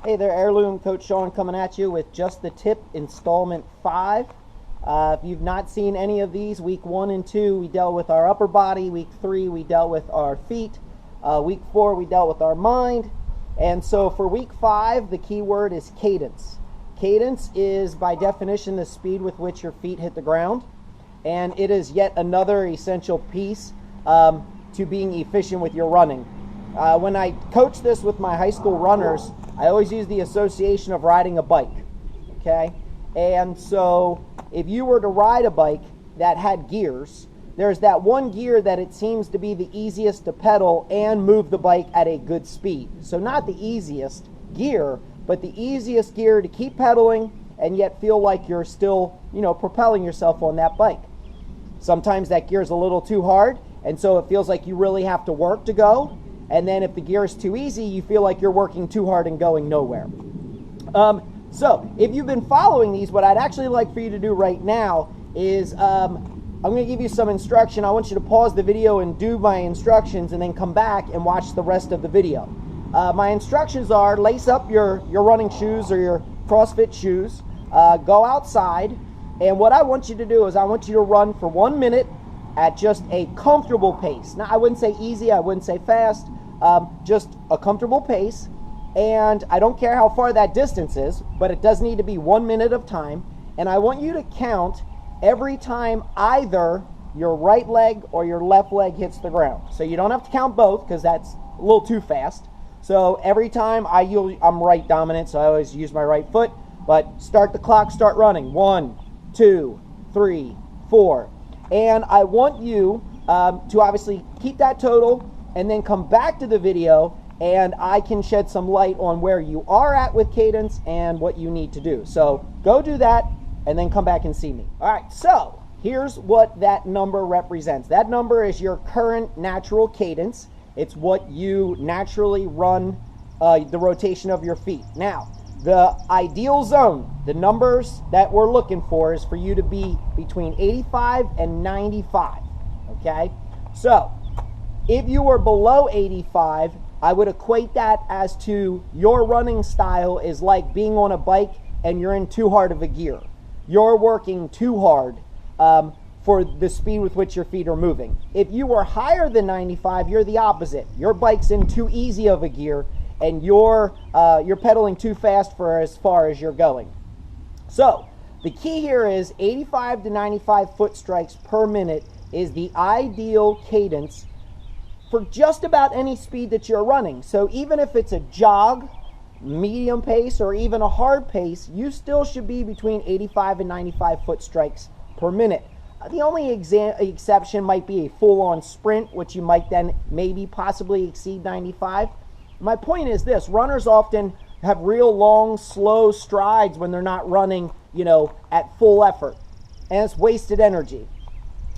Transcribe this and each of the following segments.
Hey there, Heirloom Coach Sean coming at you with Just the Tip installment 5. If you've not seen any of these, week 1 and 2 we dealt with our upper body, week 3 we dealt with our feet, week 4 we dealt with our mind, and so for week 5 the key word is cadence. Cadence is by definition the speed with which your feet hit the ground, and it is yet another essential piece to being efficient with your running. When I coach this with my high school runners, I always use the association of riding a bike, okay? And so if you were to ride a bike that had gears, there's that one gear that it seems to be the easiest to pedal and move the bike at a good speed. So not the easiest gear, but the easiest gear to keep pedaling and yet feel like you're still, propelling yourself on that bike. Sometimes that gear is a little too hard, and so it feels like you really have to work to go. And then if the gear is too easy, you feel like you're working too hard and going nowhere. So if you've been following these, what I'd actually like for you to do right now is I'm going to give you some instruction. I want you to pause the video and do my instructions and then come back and watch the rest of the video. My instructions are lace up your running shoes or your CrossFit shoes, go outside, and what I want you to do is I want you to run for 1 minute at just a comfortable pace. Now, I wouldn't say easy, I wouldn't say fast, just a comfortable pace. And I don't care how far that distance is, but it does need to be 1 minute of time. And I want you to count every time either your right leg or your left leg hits the ground. So you don't have to count both because that's a little too fast. So every time I'm right dominant, so I always use my right foot. But start the clock, start running. 1, 2, 3, 4. And I want you to obviously keep that total and then come back to the video and I can shed some light on where you are at with cadence and what you need to do. So go do that and then come back and see me. All right, so here's what that number represents. That number is your current natural cadence. It's what you naturally run the rotation of your feet. Now, the ideal zone, the numbers that we're looking for is for you to be between 85 and 95, okay? So, if you were below 85, I would equate that as to your running style is like being on a bike and you're in too hard of a gear. You're working too hard for the speed with which your feet are moving. If you were higher than 95, you're the opposite. Your bike's in too easy of a gear and you're pedaling too fast for as far as you're going. So the key here is 85 to 95 foot strikes per minute is the ideal cadence for just about any speed that you're running. So even if it's a jog, medium pace, or even a hard pace, you still should be between 85 and 95 foot strikes per minute. The only exception might be a full-on sprint, which you might then maybe possibly exceed 95. My point is this: runners often have real long, slow strides when they're not running, at full effort, and it's wasted energy.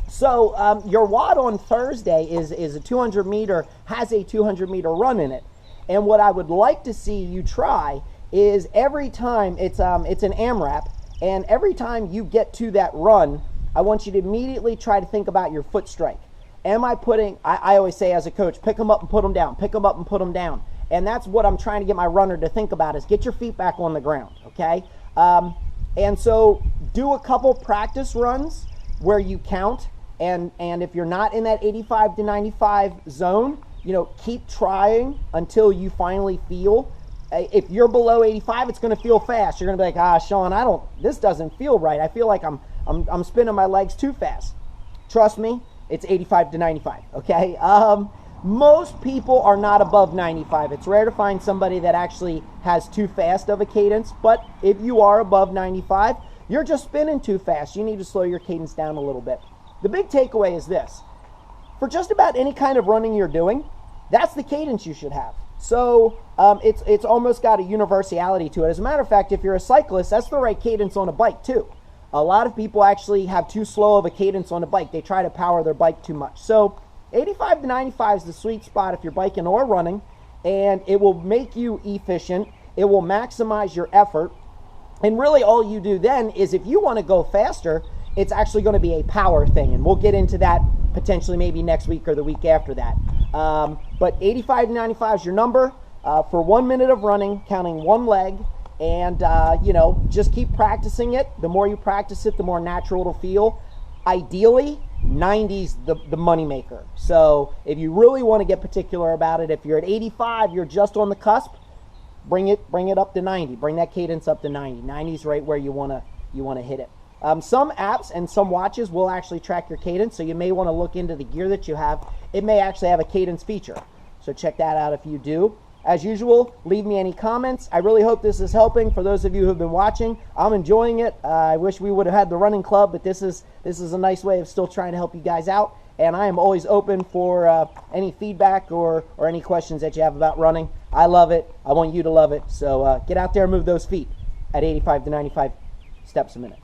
So your WOD on Thursday is a 200 meter, has a 200 meter run in it. And what I would like to see you try is every time it's an AMRAP, and every time you get to that run, I want you to immediately try to think about your foot strike. Am I putting, I always say as a coach, pick them up and put them down, pick them up and put them down. And that's what I'm trying to get my runner to think about is get your feet back on the ground, okay? And so do a couple practice runs where you count, and if you're not in that 85 to 95 zone, keep trying until you finally feel. If you're below 85, it's going to feel fast. You're going to be like, Sean, this doesn't feel right. I feel like I'm spinning my legs too fast. Trust me, it's 85 to 95, okay? Most people are not above 95. It's rare to find somebody that actually has too fast of a cadence, but if you are above 95, you're just spinning too fast. You need to slow your cadence down a little bit. The big takeaway is this: for just about any kind of running you're doing, that's the cadence you should have. So it's almost got a universality to it. As a matter of fact, if you're a cyclist, that's the right cadence on a bike too. A lot of people actually have too slow of a cadence on a bike. They try to power their bike too much. So 85 to 95 is the sweet spot if you're biking or running, and it will make you efficient. It will maximize your effort. And really all you do then is if you want to go faster, it's actually going to be a power thing. And we'll get into that potentially maybe next week or the week after that. But 85 to 95 is your number. for 1 minute of running, counting one leg, and just keep practicing it. The more you practice it, the more natural it'll feel. Ideally, 90's the money maker. So if you really want to get particular about it, if you're at 85, you're just on the cusp, bring it up to 90. Bring that cadence up to 90. 90's right where you want to hit it. Some apps and some watches will actually track your cadence, so you may want to look into the gear that you have. It may actually have a cadence feature, so check that out if you do. As usual, leave me any comments. I really hope this is helping for those of you who have been watching. I'm enjoying it. I wish we would have had the running club, but this is a nice way of still trying to help you guys out. And I am always open for any feedback or any questions that you have about running. I love it. I want you to love it. So get out there and move those feet at 85 to 95 steps a minute.